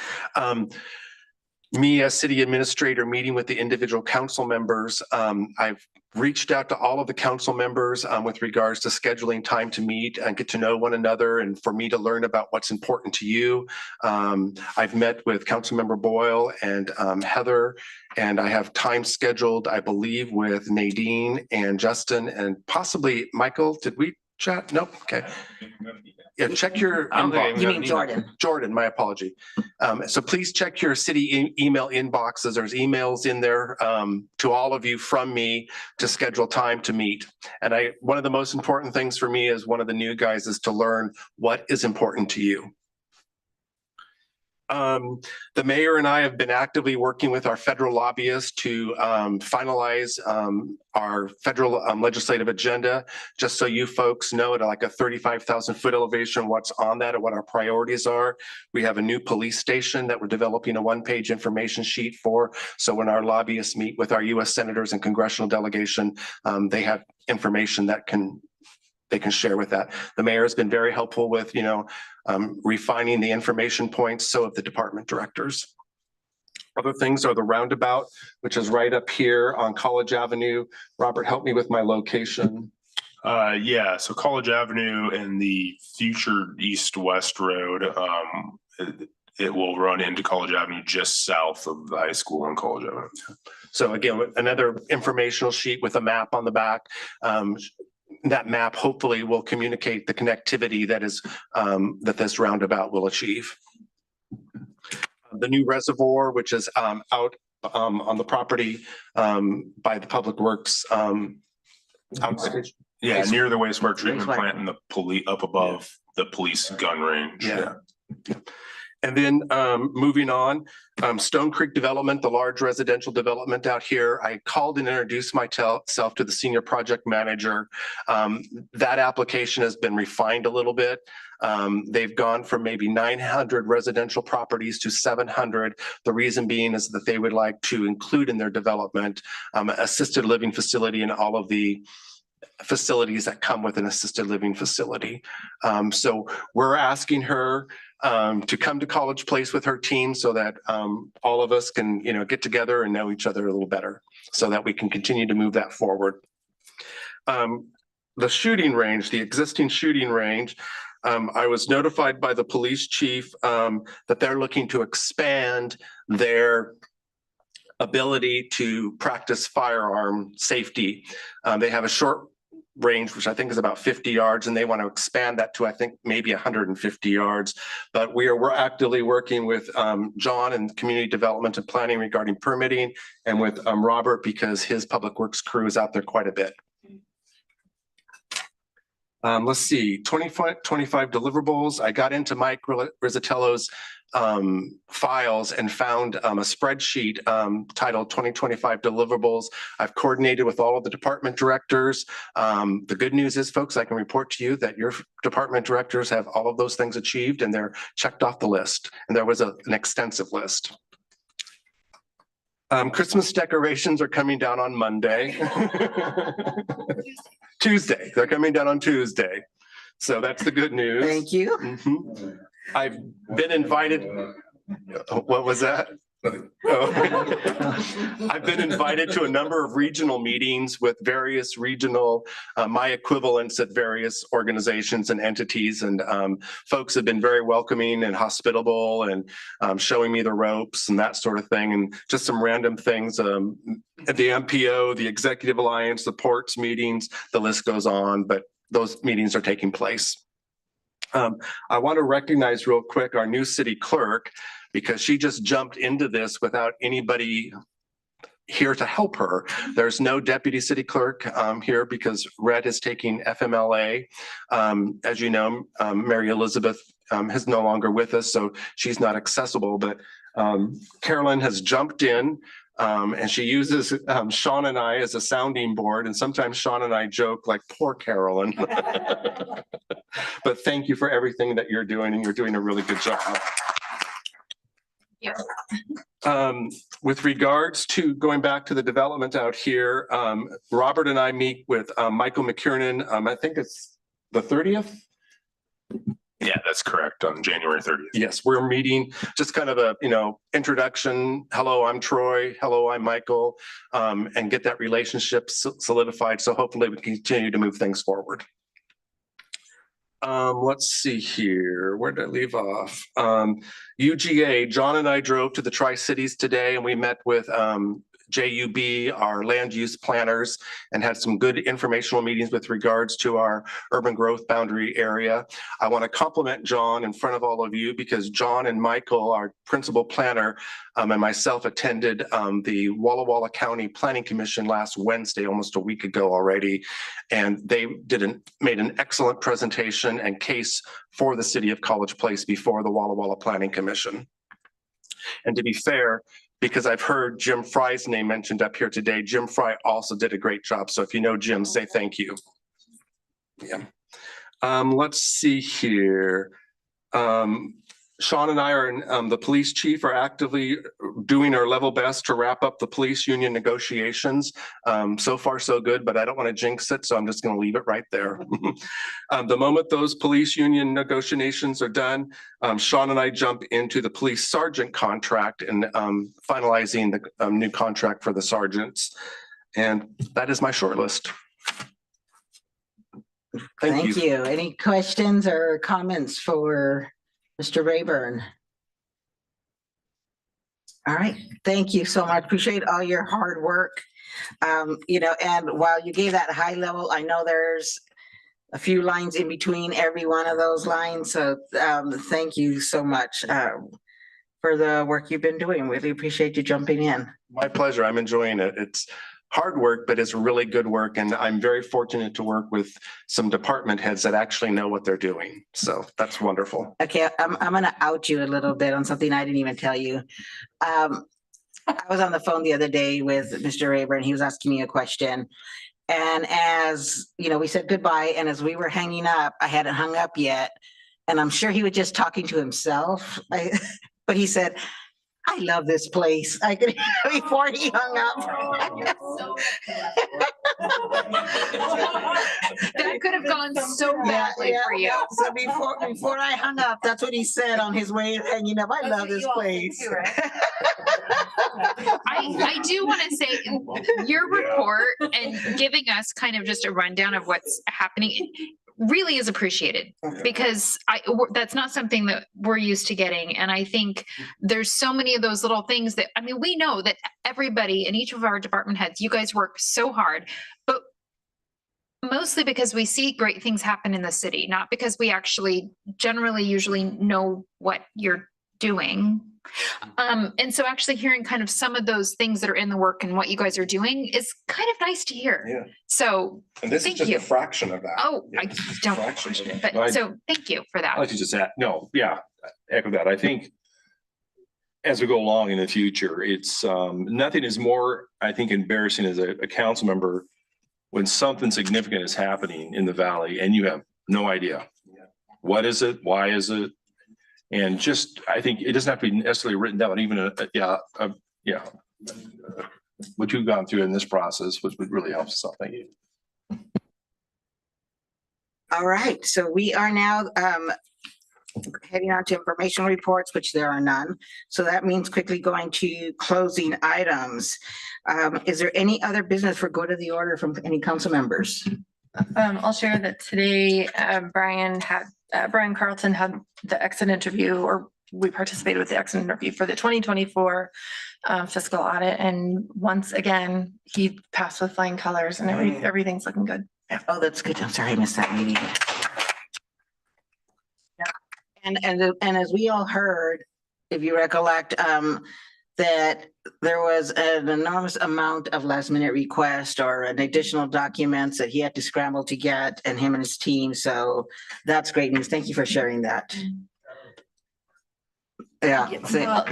Me as city administrator meeting with the individual council members, I've reached out to all of the council members with regards to scheduling time to meet and get to know one another and for me to learn about what's important to you. I've met with Councilmember Boyle and Heather, and I have time scheduled, I believe, with Nadine and Justin and possibly Michael. Did we chat? Nope. Okay. Yeah, check your inbox. You mean Jordan? Jordan, my apology. So please check your city email inboxes. There's emails in there to all of you from me to schedule time to meet. And one of the most important things for me as one of the new guys is to learn what is important to you. The mayor and I have been actively working with our federal lobbyists to finalize our federal legislative agenda. Just so you folks know, at like a 35,000 foot elevation, what's on that and what our priorities are. We have a new police station that we're developing a one-page information sheet for. So when our lobbyists meet with our US senators and congressional delegation, they have information that they can share with that. The mayor has been very helpful with, refining the information points. So have the department directors. Other things are the roundabout, which is right up here on College Avenue. Robert, help me with my location. Yeah, so College Avenue and the future east-west road, it will run into College Avenue just south of the high school on College Avenue. So again, another informational sheet with a map on the back. That map hopefully will communicate the connectivity that is that this roundabout will achieve. The new reservoir, which is out on the property by the Public Works. Yeah, near the wastewater treatment plant and the police up above the police gun range. Yeah. And then moving on, Stone Creek Development, the large residential development out here. I called and introduced myself to the senior project manager. That application has been refined a little bit. They've gone from maybe 900 residential properties to 700. The reason being is that they would like to include in their development assisted living facility and all of the facilities that come with an assisted living facility. So we're asking her to come to College Place with her team so that all of us can, get together and know each other a little better so that we can continue to move that forward. The shooting range, the existing shooting range, I was notified by the police chief that they're looking to expand their ability to practice firearm safety. They have a short range, which I think is about 50 yards, and they want to expand that to, I think, maybe 150 yards. But we're actively working with John and community development and planning regarding permitting, and with Robert because his public works crew is out there quite a bit. Let's see, 25 deliverables. I got into Mike Rizzatello's files and found a spreadsheet titled 2025 deliverables. I've coordinated with all of the department directors. The good news is, folks, I can report to you that your department directors have all of those things achieved and they're checked off the list. And there was an extensive list. Christmas decorations are coming down on Monday. Tuesday. They're coming down on Tuesday. So that's the good news. Thank you. Mm-hmm. I've been invited. What was that? Oh. I've been invited to a number of regional meetings with various regional, my equivalents at various organizations and entities, and folks have been very welcoming and hospitable and showing me the ropes and that sort of thing, and just some random things. At the MPO, the Executive Alliance, the ports meetings, the list goes on, but those meetings are taking place. I want to recognize real quick our new city clerk, because she just jumped into this without anybody here to help her. There's no deputy city clerk here because Red is taking FMLA. As you know, Mary Elizabeth is no longer with us, so she's not accessible, but Carolyn has jumped in and she uses Sean and I as a sounding board. And sometimes Sean and I joke like, poor Carolyn. But thank you for everything that you're doing, and you're doing a really good job. With regards to going back to the development out here, Robert and I meet with Michael McKiernan. I think it's the 30th. Yeah, that's correct, on January 30th. Yes, we're meeting, just kind of a, introduction. Hello, I'm Troy. Hello, I'm Michael, and get that relationship solidified. So hopefully we can continue to move things forward. Let's see here. Where did I leave off? UGA, John and I drove to the Tri-Cities today, and we met with JUB, our land use planners, and had some good informational meetings with regards to our urban growth boundary area. I want to compliment John in front of all of you because John and Michael, our principal planner, and myself attended the Walla Walla County Planning Commission last Wednesday, almost a week ago already. And they made an excellent presentation and case for the city of College Place before the Walla Walla Planning Commission. And to be fair, because I've heard Jim Fry's name mentioned up here today, Jim Fry also did a great job. So if you know Jim, say thank you. Yeah. Let's see here. Sean and I are, the police chief are actively doing our level best to wrap up the police union negotiations. So far, so good, but I don't want to jinx it, so I'm just going to leave it right there. The moment those police union negotiations are done, Sean and I jump into the police sergeant contract and finalizing the new contract for the sergeants. And that is my short list. Thank you. Any questions or comments for Mr. Rayburn? All right, thank you so much. Appreciate all your hard work. And while you gave that high level, I know there's a few lines in between every one of those lines. So thank you so much for the work you've been doing. Really appreciate you jumping in. My pleasure. I'm enjoying it. It's hard work, but it's really good work. And I'm very fortunate to work with some department heads that actually know what they're doing. So that's wonderful. Okay, I'm going to out you a little bit on something I didn't even tell you. I was on the phone the other day with Mr. Rayburn. He was asking me a question. And as, we said goodbye. And as we were hanging up, I hadn't hung up yet. And I'm sure he was just talking to himself. But he said, I love this place. I could hear before he hung up. That could have gone so badly for you. So before I hung up, that's what he said on his way hanging up. I love this place. I do want to say your report and giving us kind of just a rundown of what's happening really is appreciated because that's not something that we're used to getting. And I think there's so many of those little things that, we know that everybody in each of our department heads, you guys work so hard, but mostly because we see great things happen in the city, not because we actually usually know what you're doing. And so actually hearing kind of some of those things that are in the work and what you guys are doing is kind of nice to hear. Yeah. So and this thank is just you. a fraction of that. Oh, I don't question it, but so thank you for that. I like to just add, echo that. I think as we go along in the future, it's nothing is more, I think, embarrassing as a council member when something significant is happening in the valley and you have no idea. What is it? Why is it? And just, I think it doesn't have to be necessarily written down, even what you've gone through in this process, which would really help us out. Thank you. All right, so we are now heading on to information reports, which there are none. So that means quickly going to closing items. Is there any other business for good of the order from any council members? I'll share that today, Brian Carlton had the exit interview, or we participated with the exit interview for the 2024 fiscal audit. And once again, he passed with flying colors and everything's looking good. Yeah. Oh, that's good. I'm sorry I missed that meeting. Yeah. And as we all heard, if you recollect, that there was an enormous amount of last minute requests or an additional documents that he had to scramble to get, and him and his team. So that's great news. Thank you for sharing that. Yeah. Well,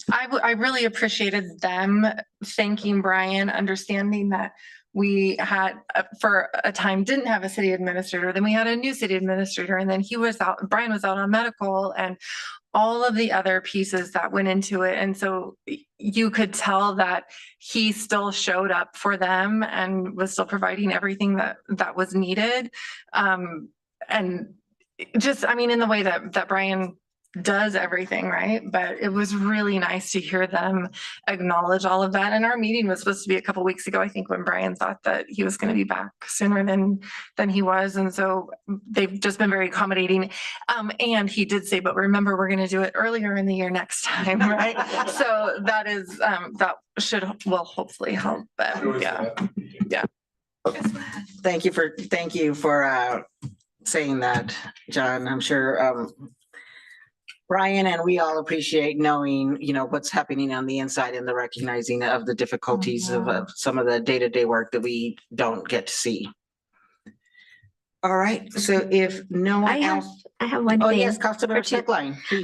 I really appreciated them thanking Brian, understanding that we had for a time didn't have a city administrator, then we had a new city administrator, and then Brian was out on medical, and all of the other pieces that went into it. And so you could tell that he still showed up for them and was still providing everything that was needed. And just, I mean, in the way that Brian does everything, right? But it was really nice to hear them acknowledge all of that. And our meeting was supposed to be a couple weeks ago, I think, when Brian thought that he was going to be back sooner than he was. And so they've just been very accommodating. And he did say, but remember, we're going to do it earlier in the year next time, right? So that is, that will hopefully help. But yeah. Thank you for saying that, John. I'm sure Brian and we all appreciate knowing, what's happening on the inside and the recognizing of the difficulties of some of the day-to-day work that we don't get to see. All right, so if no one else. I have one Oh, thing. yes, Councilmember Checkline, please.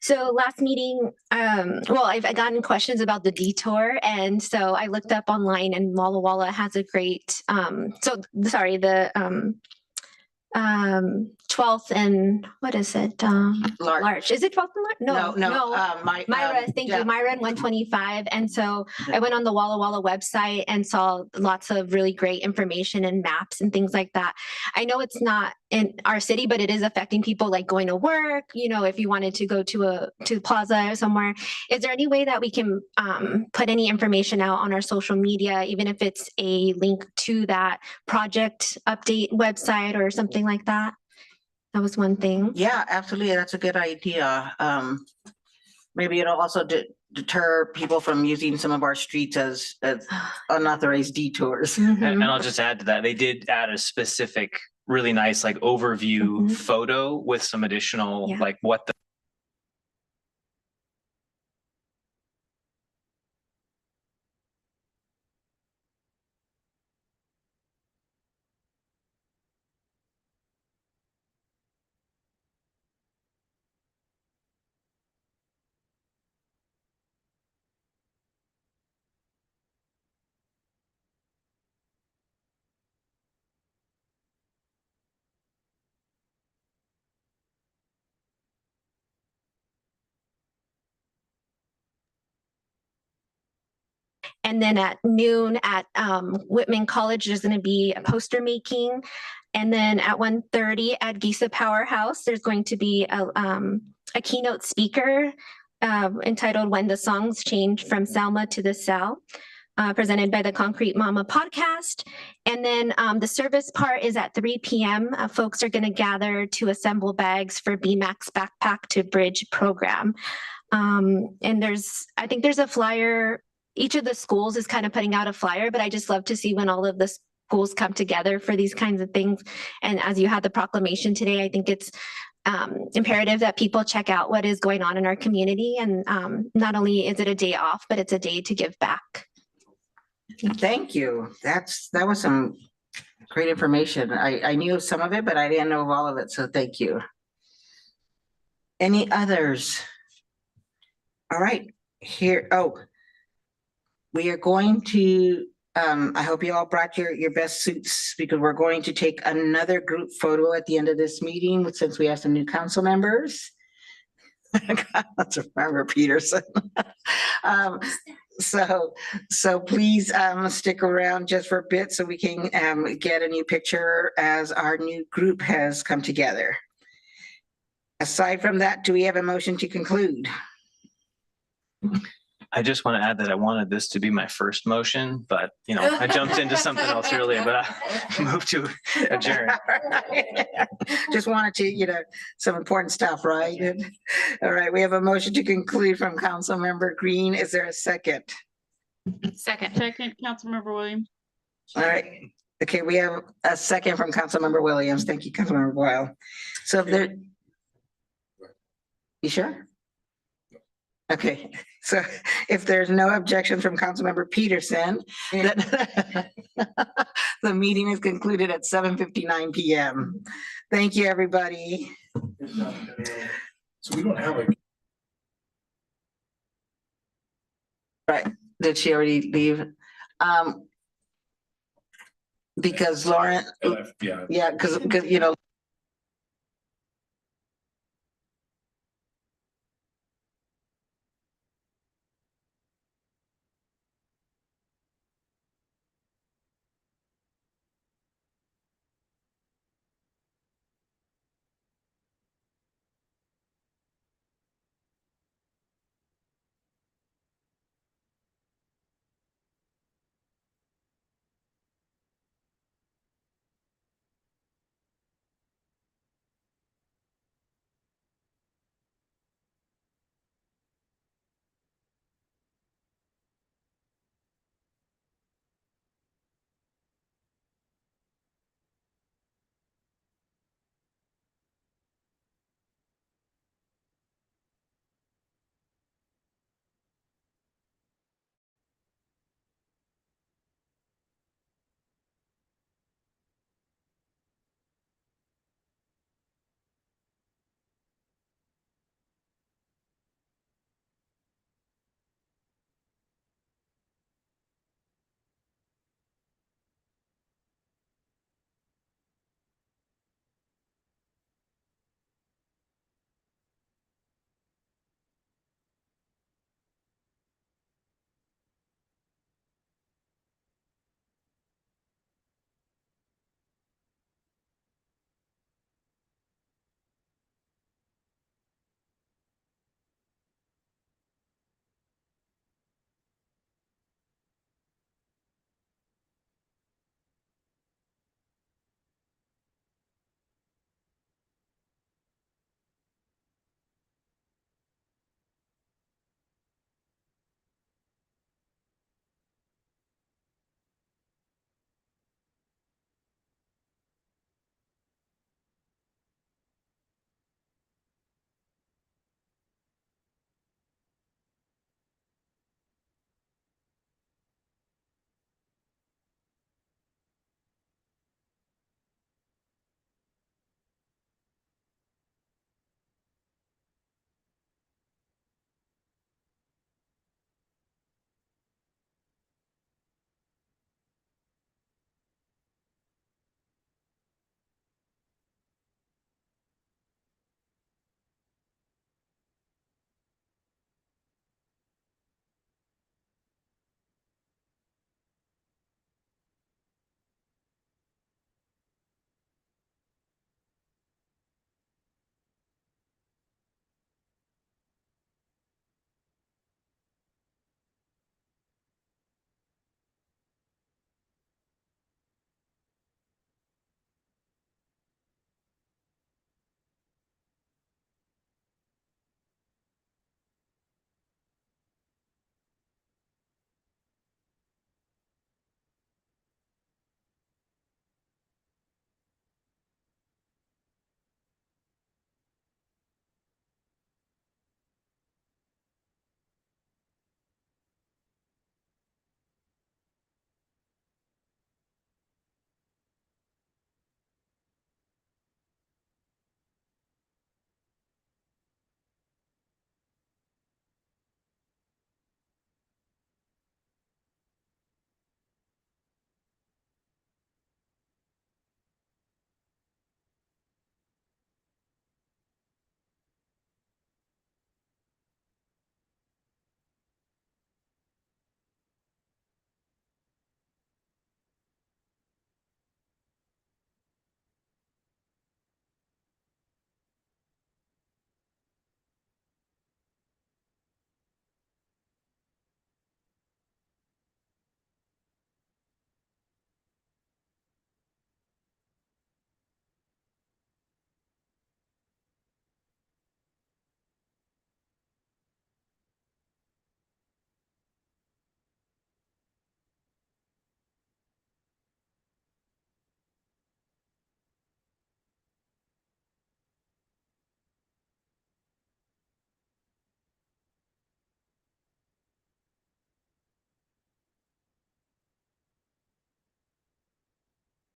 So last meeting, I've gotten questions about the detour, and so I looked up online, and Walla Walla has a great, the 12th and what is it? Larch. Is it 12th and Larch? No. Myra, thank you. Myra and 125. And so I went on the Walla Walla website and saw lots of really great information and maps and things like that. I know it's not in our city, but it is affecting people like going to work, if you wanted to go to Plaza or somewhere. Is there any way that we can put any information out on our social media, even if it's a link to that project update website or something like that? That was one thing. Yeah, absolutely. That's a good idea. Maybe it'll also deter people from using some of our streets as unauthorized detours. And I'll just add to that, they did add a specific, really nice overview photo with some additional what the And then at noon at Whitman College, there's going to be a poster making. And then at 1:30 at Gisa Powerhouse, there's going to be a keynote speaker entitled When the Songs Change from Selma to the Cell, presented by the Concrete Mama podcast. And then the service part is at 3 p.m. Folks are going to gather to assemble bags for BMAX Backpack to Bridge program. And I think there's a flyer. Each of the schools is kind of putting out a flyer, but I just love to see when all of the schools come together for these kinds of things. And as you had the proclamation today, I think it's imperative that people check out what is going on in our community. And not only is it a day off, but it's a day to give back. Thank you. That was some great information. I knew some of it, but I didn't know of all of it. So thank you. Any others? All right, here. Oh, we are going to, I hope you all brought your best suits, because we're going to take another group photo at the end of this meeting since we have some new council members. Councilmember Peterson. So please stick around just for a bit so we can get a new picture as our new group has come together. Aside from that, do we have a motion to conclude? I just want to add that I wanted this to be my first motion, but I jumped into something else earlier, but I moved to adjourn. Just wanted to, some important stuff, right? All right, we have a motion to conclude from Councilmember Green. Is there a second? Second, Councilmember Williams. All right. Okay, we have a second from Councilmember Williams. Thank you, Councilmember Boyle. So if there, you sure? Okay, so if there's no objection from Councilmember Peterson, that the meeting is concluded at 7:59 PM. Thank you, everybody. So we don't have a. Right, did she already leave? Because Lauren, Yeah. yeah, because, you know,